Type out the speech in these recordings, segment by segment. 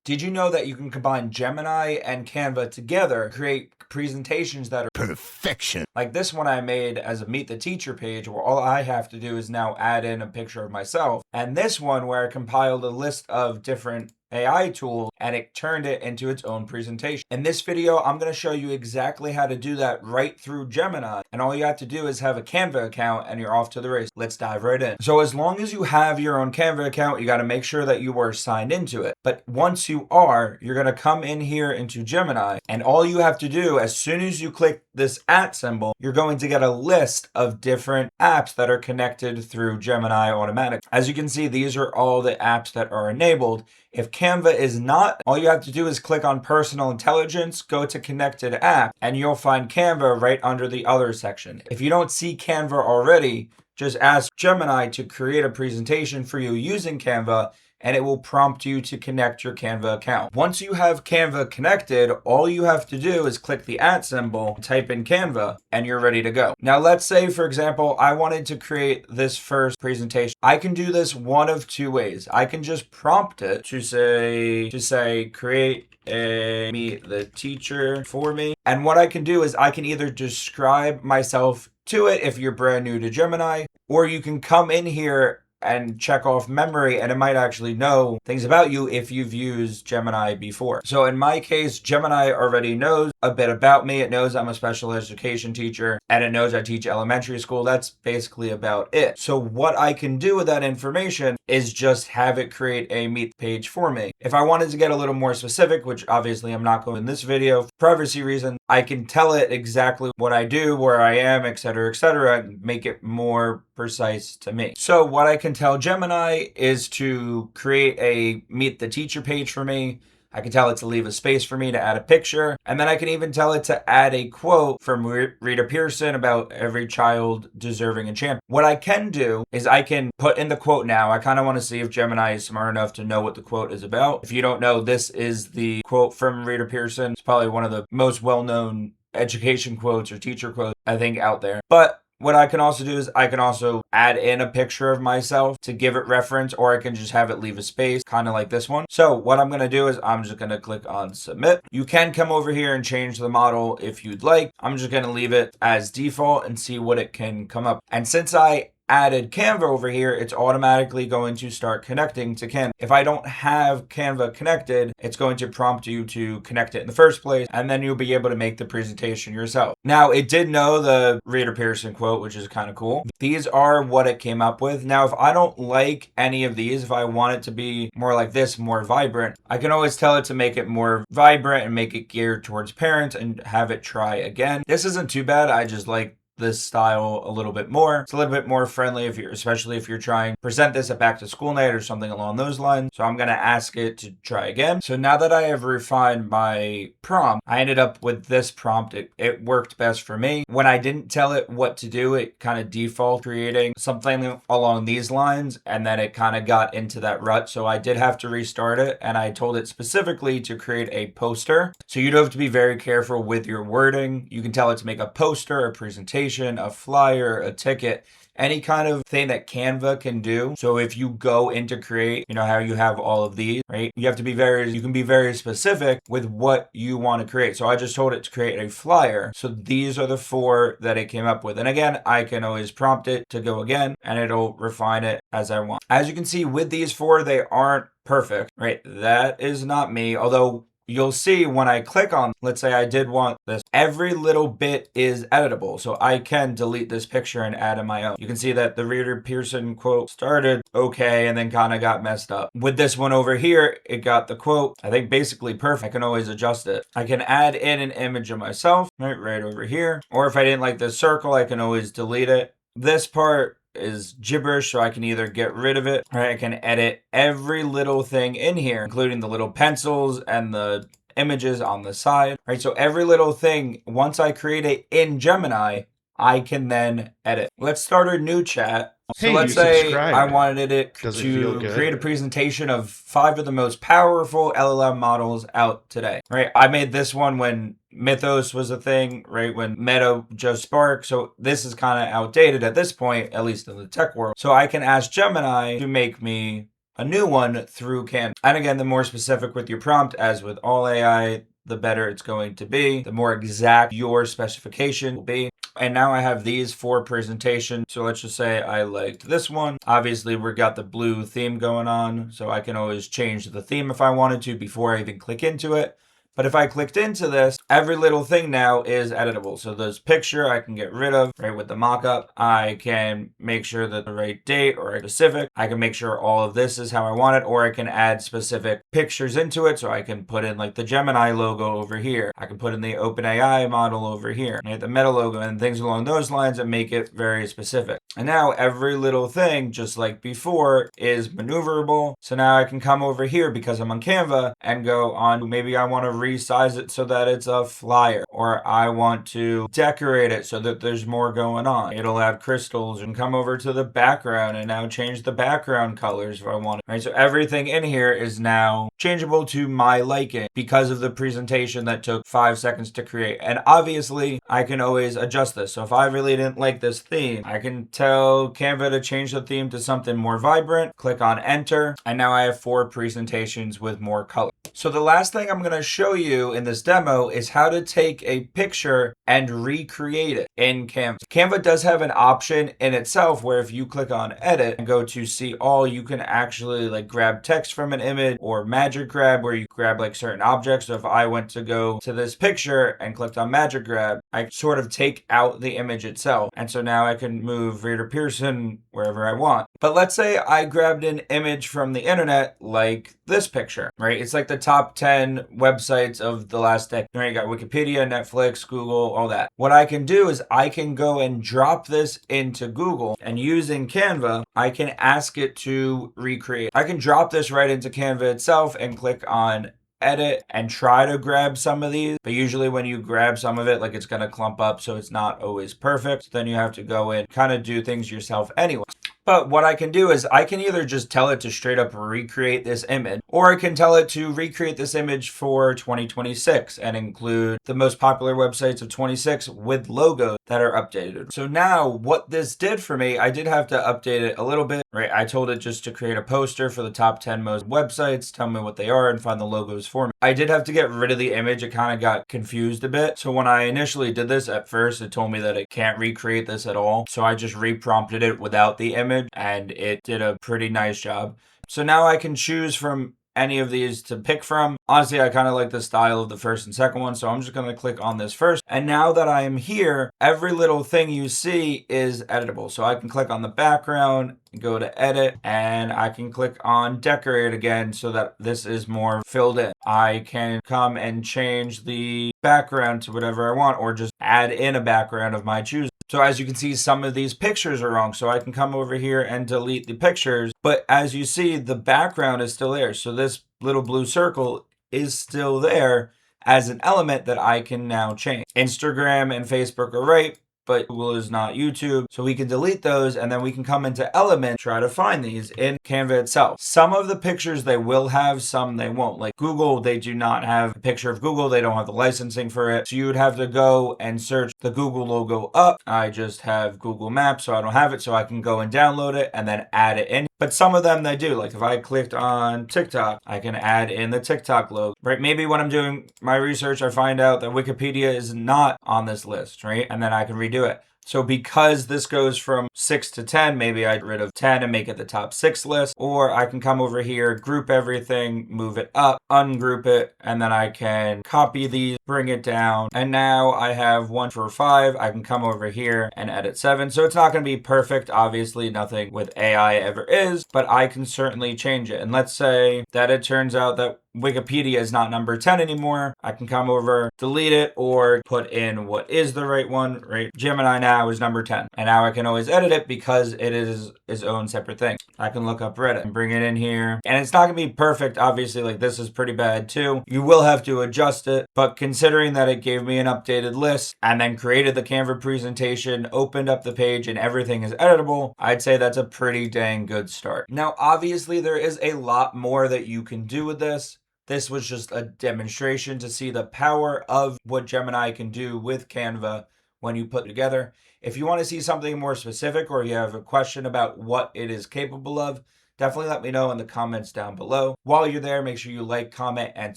Did you know that you can combine Gemini and Canva together, create presentations that are perfection? Like this one I made as a Meet the Teacher page where all I have to do is now add in a picture of myself. And this one where I compiled a list of different AI tools and it turned it into its own presentation. In this video, I'm going to show you exactly how to do that right through Gemini. And all you have to do is have a Canva account and you're off to the race. Let's dive right in. So as long as you have your own Canva account, you got to make sure that you are signed into it. But once you are, you're going to come in here into Gemini and all you have to do as soon as you click this @ symbol, you're going to get a list of different apps that are connected through Gemini automatic. As you can see, these are all the apps that are enabled. If Canva is not, all you have to do is click on personal intelligence, go to connected app, and you'll find Canva right under the other section. If you don't see Canva already, just ask Gemini to create a presentation for you using Canva, and it will prompt you to connect your Canva account. Once you have Canva connected, all you have to do is click the @ symbol, type in Canva, and you're ready to go. Now, let's say, for example, I wanted to create this first presentation. I can do this one of two ways. I can just prompt it to say, create a Meet the Teacher for me. And what I can do is I can either describe myself to it if you're brand new to Gemini, or you can come in here and check off memory and it might actually know things about you if you've used Gemini before. So in my case, Gemini already knows a bit about me. It knows I'm a special education teacher and it knows I teach elementary school. That's basically about it. So what I can do with that information is just have it create a Meet page for me. If I wanted to get a little more specific, which obviously I'm not going in this video for privacy reasons, I can tell it exactly what I do, where I am, etc., and make it more precise to me. So what I can tell Gemini is to create a Meet the Teacher page for me. I can tell it to leave a space for me to add a picture. And then I can even tell it to add a quote from Rita Pearson about every child deserving a champion. What I can do is I can put in the quote now. I kind of want to see if Gemini is smart enough to know what the quote is about. If you don't know, this is the quote from Rita Pearson. It's probably one of the most well-known education quotes or teacher quotes, I think, out there. But what I can also do is I can also add in a picture of myself to give it reference, or I can just have it leave a space, kind of like this one. So what I'm going to do is I'm just going to click on submit. You can come over here and change the model if you'd like. I'm just going to leave it as default and see what it can come up. And since I added Canva over here, it's automatically going to start connecting to Canva. If I don't have Canva connected, it's going to prompt you to connect it in the first place, and then you'll be able to make the presentation yourself. Now, it did know the Rita Pearson quote, which is kind of cool. These are what it came up with. Now, if I don't like any of these, if I want it to be more like this, more vibrant, I can always tell it to make it more vibrant and make it geared towards parents and have it try again. This isn't too bad. I just like this style a little bit more. It's a little bit more friendly especially if you're trying to present this at back to school night or something along those lines. So I'm going to ask it to try again. So now that I have refined my prompt, I ended up with this prompt. It worked best for me. When I didn't tell it what to do, it kind of default creating something along these lines, and then it kind of got into that rut. So I did have to restart it, and I told it specifically to create a poster. So you'd have to be very careful with your wording. You can tell it to make a poster, a presentation, a flyer, a ticket, any kind of thing that Canva can do. So if you go into create, you know how you have all of these, right? You can be very specific with what you want to create. So I just told it to create a flyer. So these are the 4 that it came up with. And again, I can always prompt it to go again and it'll refine it as I want. As you can see with these 4, they aren't perfect, right? That is not me. Although you'll see when I click on, let's say I did want this, every little bit is editable. So I can delete this picture and add in my own. You can see that the Rita Pearson quote started okay and then kind of got messed up. With this one over here, it got the quote, I think, basically perfect. I can always adjust it. I can add in an image of myself right over here. Or if I didn't like this circle, I can always delete it. This part is gibberish, so I can either get rid of it, or I can edit every little thing in here, including the little pencils and the images on the side, right? So every little thing, once I create it in Gemini, I can then edit. Let's start a new chat. So let's say I wanted it to create a presentation of 5 of the most powerful LLM models out today, right? I made this one when Mythos was a thing, right? When Meta just sparked. So this is kind of outdated at this point, at least in the tech world. So I can ask Gemini to make me a new one through Canva. And again, the more specific with your prompt, as with all AI, the better it's going to be, the more exact your specification will be. And now I have these 4 presentations. So let's just say I liked this one. Obviously, we got the blue theme going on, so I can always change the theme if I wanted to before I even click into it. But if I clicked into this, every little thing now is editable. So this picture I can get rid of, right, with the mockup. I can make sure that the right date or specific. I can make sure all of this is how I want it, or I can add specific pictures into it. So I can put in like the Gemini logo over here. I can put in the OpenAI model over here, right, the Meta logo and things along those lines and make it very specific. And now every little thing, just like before, is maneuverable. So now I can come over here because I'm on Canva and go on, maybe I want to resize it so that it's a flyer, or I want to decorate it so that there's more going on. It'll add crystals and come over to the background and now change the background colors if I want it. Right? So everything in here is now changeable to my liking because of the presentation that took 5 seconds to create. And obviously I can always adjust this. So if I really didn't like this theme, I can tell Canva to change the theme to something more vibrant, click on enter, and now I have 4 presentations with more color. So the last thing I'm going to show you in this demo is how to take a picture and recreate it in Canva. Canva does have an option in itself where if you click on edit and go to see all, you can actually like grab text from an image, or magic grab where you grab like certain objects. So if I went to go to this picture and clicked on magic grab, I sort of take out the image itself. And so now I can move Reader Pearson wherever I want. But let's say I grabbed an image from the internet like this picture, right? It's like the top 10 websites of the last decade. Right? You got Wikipedia, Netflix, Google, all that. What I can do is I can go and drop this into Google, and using Canva, I can ask it to recreate. I can drop this right into Canva itself and click on edit and try to grab some of these, but usually when you grab some of it, like, it's going to clump up, so it's not always perfect. So then you have to go in, kind of do things yourself anyway. But what I can do is I can either just tell it to straight up recreate this image, or I can tell it to recreate this image for 2026 and include the most popular websites of 26 with logos that are updated. So now what this did for me, I did have to update it a little bit, right? I told it just to create a poster for the top 10 most websites, tell me what they are, and find the logos for me. I did have to get rid of the image. It kind of got confused a bit. So when I initially did this, at first it told me that it can't recreate this at all. So I just reprompted it without the image, and it did a pretty nice job. So now I can choose from any of these to pick from. Honestly, I kind of like the style of the first and second one, so I'm just going to click on this first. And now that I am here, every little thing you see is editable. So I can click on the background, go to edit, and I can click on decorate again so that this is more filled in. I can come and change the background to whatever I want, or just add in a background of my choosing. So as you can see, some of these pictures are wrong. So I can come over here and delete the pictures. But as you see, the background is still there. So this little blue circle is still there as an element that I can now change. Instagram and Facebook are right, but Google is not YouTube. So we can delete those, and then we can come into Element, try to find these in Canva itself. Some of the pictures they will have, some they won't. Like Google, they do not have a picture of Google. They don't have the licensing for it. So you would have to go and search the Google logo up. I just have Google Maps, so I don't have it. So I can go and download it and then add it in. But some of them they do. Like if I clicked on TikTok, I can add in the TikTok logo, right? Maybe when I'm doing my research, I find out that Wikipedia is not on this list, right? And then I can redo it. So because this goes from 6 to 10, maybe I get rid of 10 and make it the top 6 list. Or I can come over here, group everything, move it up, ungroup it, and then I can copy these, bring it down. And now I have 1 for 5. I can come over here and edit 7. So it's not going to be perfect. Obviously, nothing with AI ever is, but I can certainly change it. And let's say that it turns out that Wikipedia is not number 10 anymore. I can come over, delete it, or put in what is the right one, right? Gemini now is number 10. And now I can always edit it because it is its own separate thing. I can look up Reddit and bring it in here. And it's not going to be perfect. Obviously, like this is pretty bad too. You will have to adjust it. But considering that it gave me an updated list and then created the Canva presentation, opened up the page, and everything is editable, I'd say that's a pretty dang good start. Now, obviously, there is a lot more that you can do with this. This was just a demonstration to see the power of what Gemini can do with Canva when you put it together. If you want to see something more specific, or if you have a question about what it is capable of, definitely let me know in the comments down below. While you're there, make sure you like, comment, and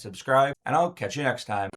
subscribe, and I'll catch you next time.